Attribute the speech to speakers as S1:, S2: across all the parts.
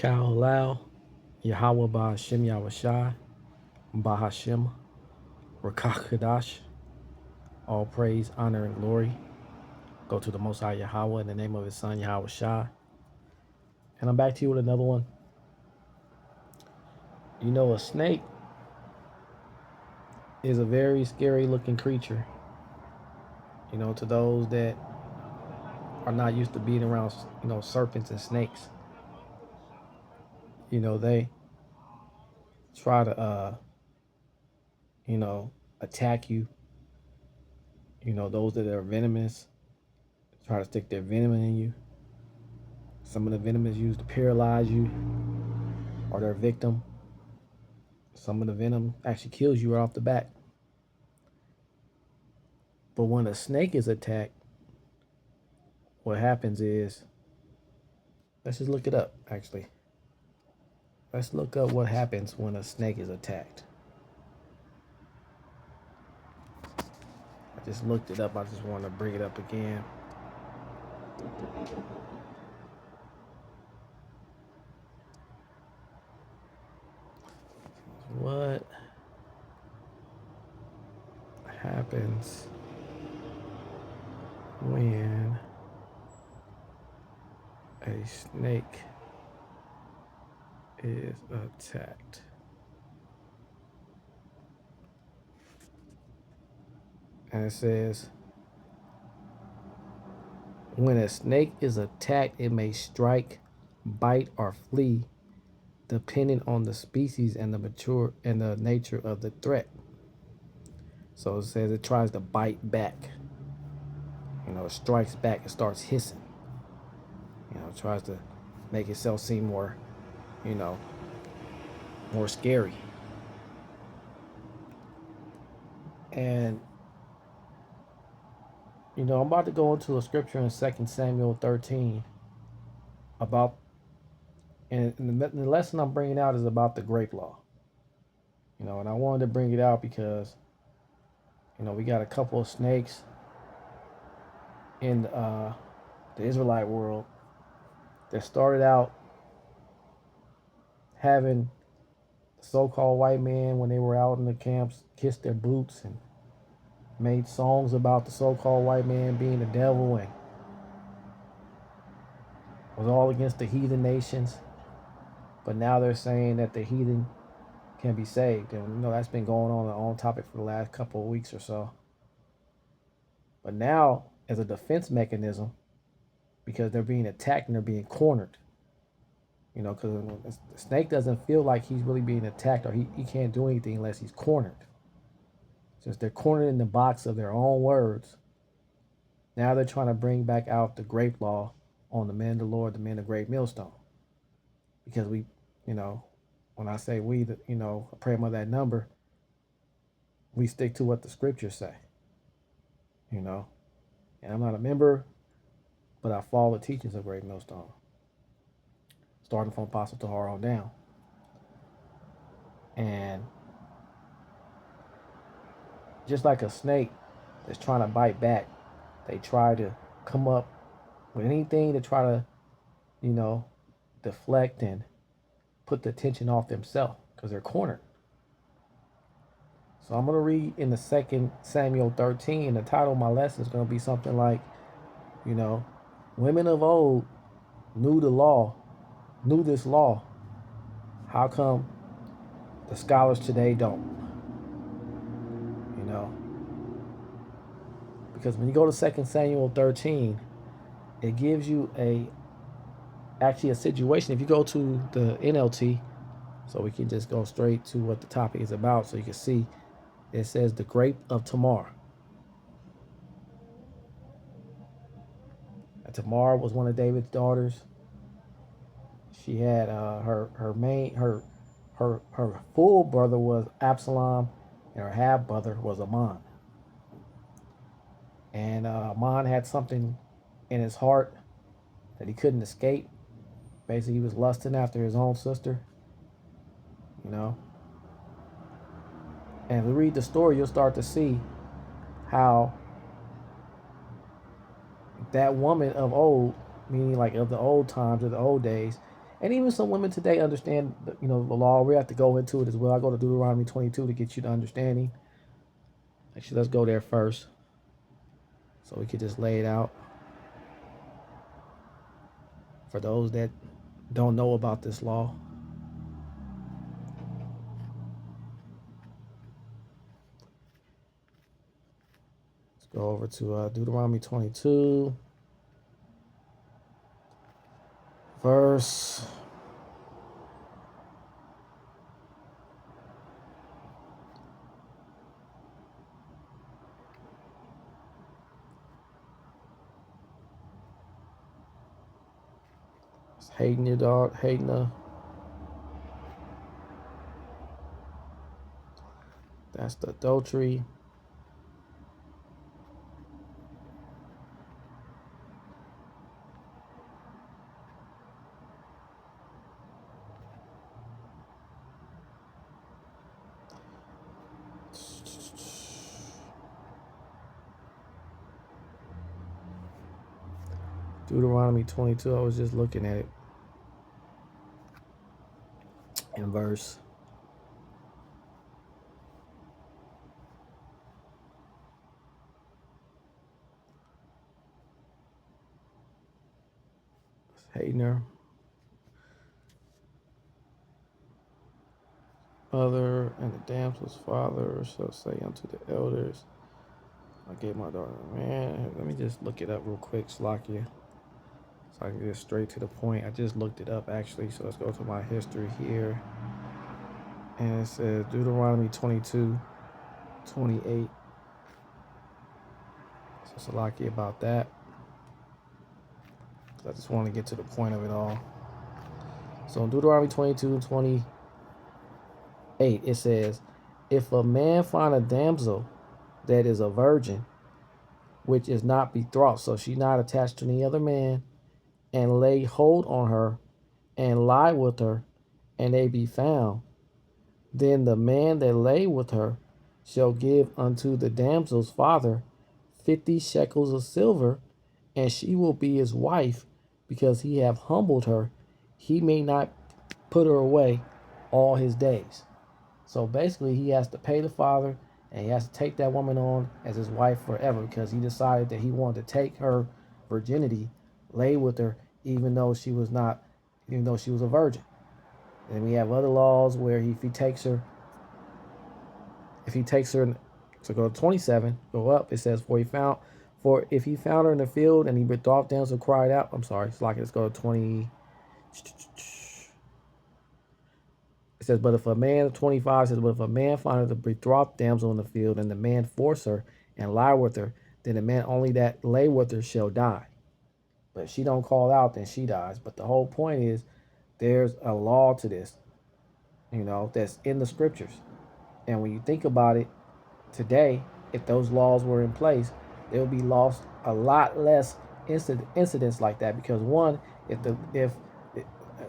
S1: Shalawam, Yahawah Bahashem Yahawashi, Bahashem, Rakakadash, all praise, honor, and glory go to the Most High Yahawah in the name of His Son Yahawashi. And I'm back to you with another one. You know, a snake is a very scary looking creature. You know, to those that are not used to being around, serpents and snakes. They try to, attack you. Those that are venomous try to stick their venom in you. Some of the venom is used to paralyze you or their victim. Some of the venom actually kills you right off the bat. But when a snake is attacked, what happens is, let's just look it up, actually. Let's look up what happens when a snake is attacked. I just looked it up. I just want to bring it up again. What happens when a snake is attacked? And it says, when a snake is attacked, it may strike, bite, or flee, depending on the species and the nature of the threat. So it says it tries to bite back. It strikes back and starts hissing. It tries to make itself seem more, more scary. And, I'm about to go into a scripture in 2 Samuel 13 about, and the lesson I'm bringing out is about the grape law. And I wanted to bring it out because, we got a couple of snakes in the Israelite world that started out having the so-called white man, when they were out in the camps, kiss their boots and made songs about the so-called white man being the devil and was all against the heathen nations. But now they're saying that the heathen can be saved. And that's been going on topic for the last couple of weeks or so. But now, as a defense mechanism, because they're being attacked and they're being cornered, because the snake doesn't feel like he's really being attacked, or he can't do anything unless he's cornered. Since they're cornered in the box of their own words, now they're trying to bring back out the grape law on the men of the Lord, the men of great millstone. Because we, when I say we, I pray about that number, we stick to what the scriptures say. And I'm not a member, but I follow the teachings of Great Millstone, starting from Apostle Tahar on down. And just like a snake that's trying to bite back, they try to come up with anything to try to, deflect and put the attention off themselves because they're cornered. So I'm going to read in the 2 Samuel 13, and the title of my lesson is going to be something like, women of old knew the law, knew this law. How come the scholars today don't? Because when you go to 2 Samuel 13, it gives you actually a situation. If you go to the NLT, so we can just go straight to what the topic is about, so you can see it says the grape of Tamar. And Tamar was one of David's daughters. She had her full brother was Absalom, and her half brother was Ammon. And Ammon had something in his heart that he couldn't escape. Basically, he was lusting after his own sister. And if you read the story, you'll start to see how that woman of old, meaning like of the old times or the old days, And even some women today understand, the law. We have to go into it as well. I go to Deuteronomy 22 to get you the understanding. Actually, let's go there first, so we could just lay it out for those that don't know about this law. Let's go over to Deuteronomy 22, verse. Hating your dog, hating that's the adultery. Deuteronomy 22, I was just looking at it in verse. Hating her mother and the damsel's father shall say unto the elders, I gave my daughter. Man, let me just look it up real quick, Slakia, so I can get straight to the point. I just looked it up actually, so let's go to my history here. And it says Deuteronomy 22, 28. So Slakia about that. I just want to get to the point of it all. So in Deuteronomy 22, 28, it says, if a man find a damsel that is a virgin, which is not betrothed, so she's not attached to any other man, and lay hold on her, and lie with her, and they be found, then the man that lay with her shall give unto the damsel's father 50 shekels of silver, and she will be his wife, because he have humbled her. He may not put her away all his days. So basically, he has to pay the father, and he has to take that woman on as his wife forever, because he decided that he wanted to take her virginity, lay with her, even though she was a virgin. And we have other laws where if he takes her, so go to 27, go up. It says, for if he found her in the field and he betrothed damsel cried out. I'm sorry, it's like let's go to 20. It says, but if a man, 25 says, but if a man findeth a betrothed damsel in the field, and the man force her and lie with her, then the man only that lay with her shall die. But if she don't call out, then she dies. But the whole point is there's a law to this, that's in the scriptures. And when you think about it, today, if those laws were in place, there would be lost a lot less incidents like that. Because one, if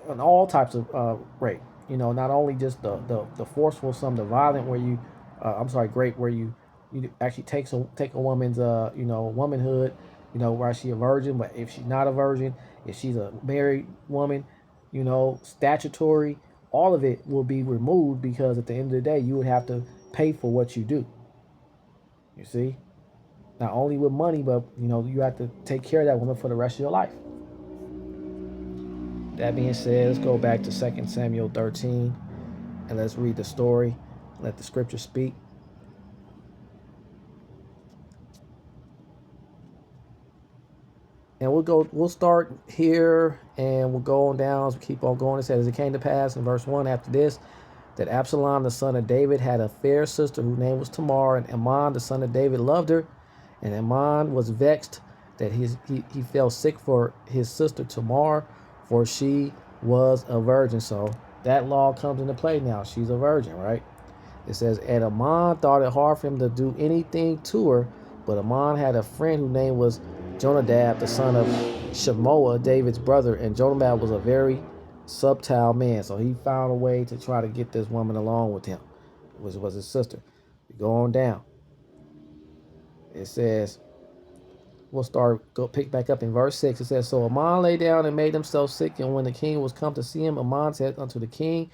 S1: on all types of rape, not only just the forceful, the violent, where you, rape, where you actually take a woman's womanhood, where she a virgin, but if she's not a virgin, if she's a married woman, statutory, all of it will be removed, because at the end of the day, you would have to pay for what you do. You see, not only with money, but you have to take care of that woman for the rest of your life. That being said, let's go back to 2 Samuel 13 and let's read the story. Let the scripture speak. And we'll start here and we'll go on down as we keep on going. It says, it came to pass in verse 1 after this, that Absalom, the son of David, had a fair sister whose name was Tamar, and Ammon, the son of David, loved her. And Ammon was vexed that he fell sick for his sister Tamar, for she was a virgin. So that law comes into play now. She's a virgin, right? It says, and Ammon thought it hard for him to do anything to her, but Ammon had a friend whose name was Jonadab, the son of Shemoah, David's brother, and Jonadab was a very subtle man. So he found a way to try to get this woman along with him, which was his sister. We go on down. It says, we'll go pick back up in verse 6. It says, so Ammon lay down and made himself sick, and when the king was come to see him, Ammon said unto the king,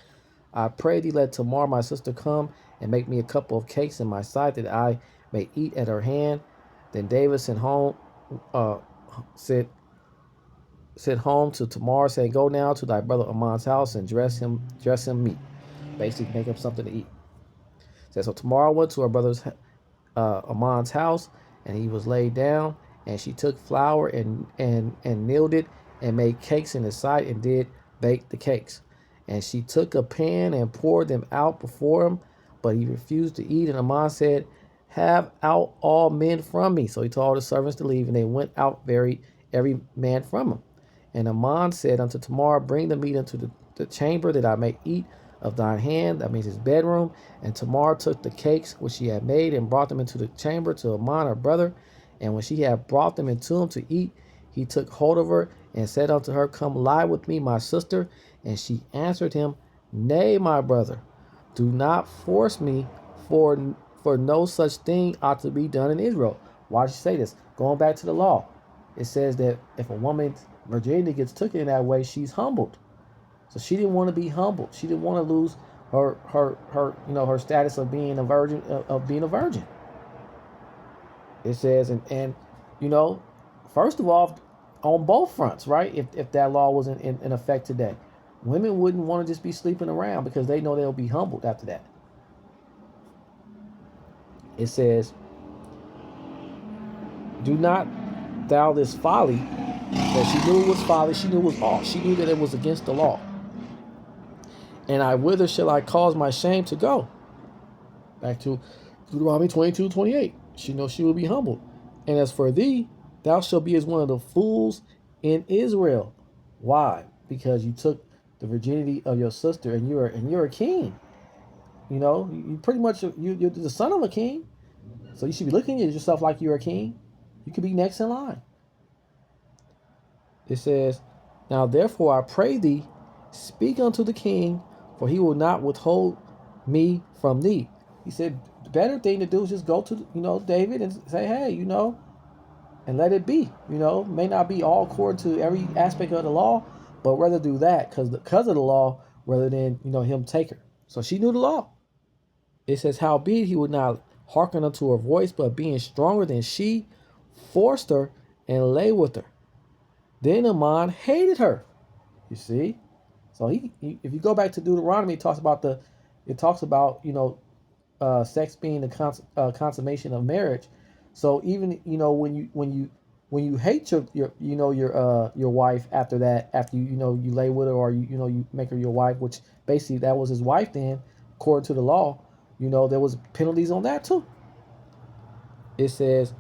S1: I pray thee, let Tamar my sister come and make me a couple of cakes in my sight, that I may eat at her hand. Then David sent home to Tamar, saying, go now to thy brother Ammon's house and dress him meat. Basically, make him something to eat. It says, so Tamar went to her brother's Ammon's house, and he was laid down, and she took flour and kneaded it, and made cakes in his sight, and did bake the cakes. And she took a pan and poured them out before him, but he refused to eat. And Ammon said, have out all men from me. So he told the servants to leave, and they went out every man from him. And Ammon said unto Tamar, bring the meat into the chamber, that I may eat of thine hand, that means his bedroom. And Tamar took the cakes which she had made, and brought them into the chamber to Ammon her brother. And when she had brought them into him to eat, he took hold of her, and said unto her, come lie with me, my sister. And she answered him, nay, my brother, do not force me, for no such thing ought to be done in Israel. Why does she say this? Going back to the law, it says that if a woman's virginity gets taken in that way, she's humbled. So she didn't want to be humbled. She didn't want to lose her status of being a virgin. It says, and first of all, on both fronts, right? If that law was in effect today, women wouldn't want to just be sleeping around, because they know they'll be humbled after that. It says, do not thou this folly. That she knew it was folly. She knew it was off. She knew that it was against the law. And whither shall I cause my shame to go? Back to Deuteronomy 22:28. She knows she will be humbled. And as for thee, thou shalt be as one of the fools in Israel. Why? Because you took the virginity of your sister, and you're a king. You pretty much you're the son of a king. So you should be looking at yourself like you're a king. You could be next in line. It says, now therefore I pray thee, speak unto the king, for he will not withhold me from thee. He said, the better thing to do is just go to, David, and say, hey, and let it be. May not be all according to every aspect of the law, but rather do that because of the law, rather than, him take her. So she knew the law. It says, howbeit he would not hearken unto her voice, but being stronger than she, forced her and lay with her. Then Ammon hated her. You see? So he if you go back to Deuteronomy, it talks about sex being the consummation of marriage. So even when you hate your wife after that, after you lay with her, or you make her your wife, which basically that was his wife then, according to the law, there was penalties on that too. It says,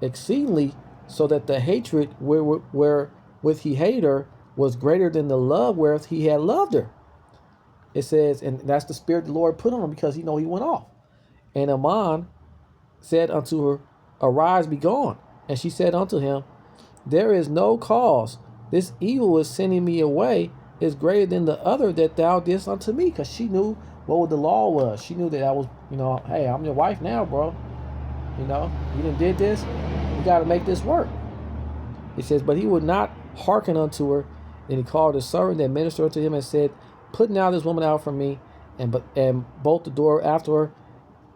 S1: exceedingly, so that the hatred wherewith he hated her was greater than the love wherewith he had loved her. It says, and that's the spirit the Lord put on him, because he went off. And Ammon said unto her, arise, be gone. And she said unto him, there is no cause. This evil is sending me away is greater than the other that thou didst unto me. Because she knew what the law was. She knew that I was, hey, I'm your wife now, bro. You done did this. You got to make this work. It says, but he would not hearken unto her. Then he called his servant that ministered unto him, and said, put now this woman out from me, and bolt the door after her.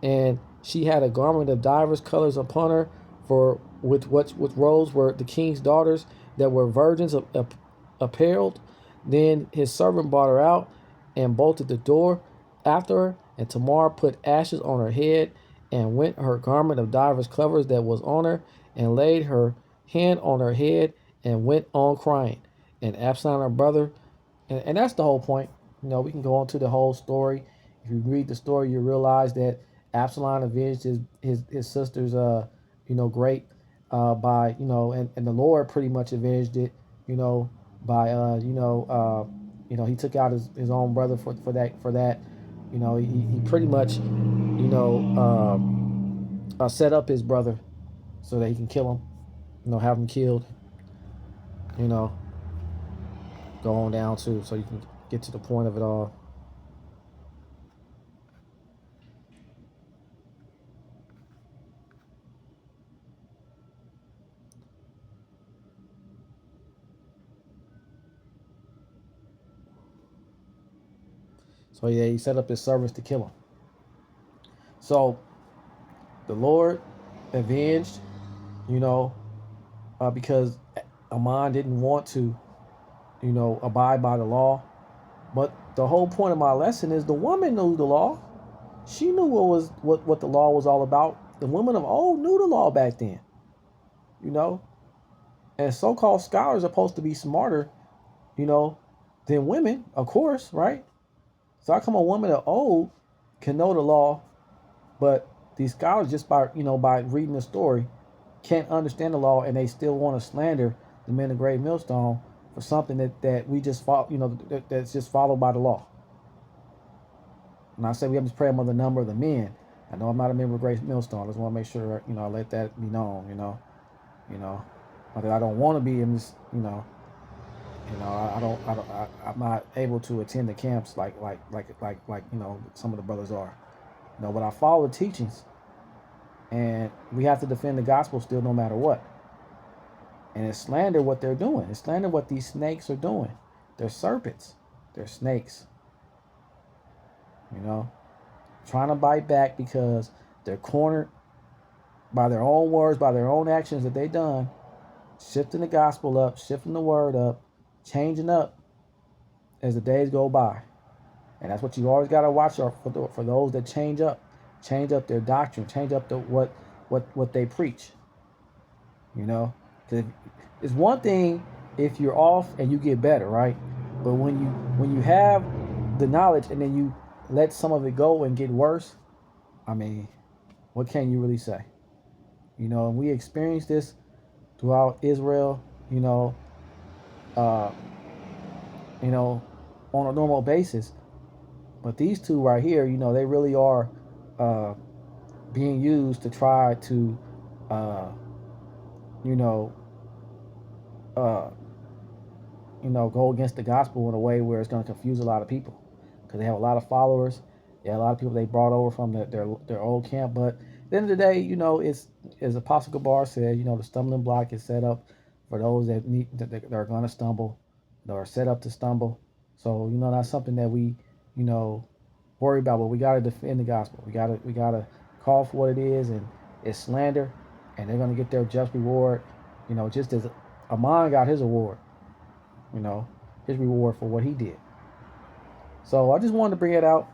S1: And she had a garment of divers colors upon her, for with robes were the king's daughters that were virgins apparelled. Then his servant brought her out, and bolted the door after her. And Tamar put ashes on her head, and went her garment of divers colors that was on her, and laid her hand on her head, and went on crying. And Absalom her brother, and that's the whole point. We can go on to the whole story. If you read the story, you realize that Absalom avenged his sister's great by and the Lord pretty much avenged it by he took out his own brother for that. He pretty much set up his brother so that he can kill him, have him killed, go on down too, so you can get to the point of it all. So yeah, he set up his servants to kill him. So the Lord avenged, because Ammon didn't want to, abide by the law. But the whole point of my lesson is the woman knew the law. She knew what the law was all about. The women of old knew the law back then, you know. And so-called scholars are supposed to be smarter, than women, of course, right? So how come a woman of old can know the law, but these scholars just by reading the story can't understand the law, and they still want to slander the men of Great Millstone for something that we just follow, that's just followed by the law. And I say we have to pray among the number of the men. I know I'm not a member of Great Millstone. I just want to make sure, I let that be known, Not that I don't want to be in this, I'm not able to attend the camps like some of the brothers are. But I follow the teachings, and we have to defend the gospel still, no matter what. And it's slander what they're doing. It's slander what these snakes are doing. They're serpents. They're snakes. Trying to bite back because they're cornered by their own words, by their own actions that they've done, shifting the gospel up, shifting the word up, changing up as the days go by. And that's what you always got to watch for those that change up their doctrine, change up what they preach. Because it's one thing if you're off and you get better, right? But when you have the knowledge and then you let some of it go and get worse, I mean, what can you really say? And we experienced this throughout Israel, uh, on a normal basis. But these two right here, they really are being used to try to, go against the gospel in a way where it's going to confuse a lot of people, because they have a lot of followers. Yeah, a lot of people they brought over from their old camp. But at the end of the day, it's, as Apostle Gabar said, the stumbling block is set up for those that are going to stumble, that are set up to stumble. So that's something that we worry about. But we got to defend the gospel. We got to call for what it is, and it's slander, and they're going to get their just reward. Just as Ammon got his award, his reward for what he did. So I just wanted to bring it out.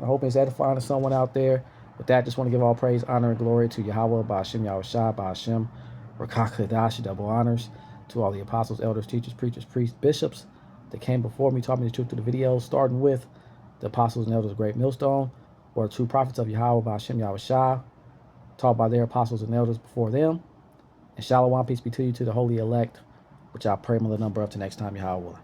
S1: I hope it's edifying to someone out there. With that, just want to give all praise, honor, and glory to Yahawah, Ba'ashem, Yahawashi, Ba'ashem, Rakakadashi, double honors to all the apostles, elders, teachers, preachers, priests, bishops that came before me, taught me the truth through the videos, starting with the apostles and elders of Great Millstone, or the true prophets of Yahawah, Ba'ashem, Yahawashi, taught by their apostles and elders before them. And Shalawam, peace be to you, to the holy elect, which I pray the number up to next time, Yahawah.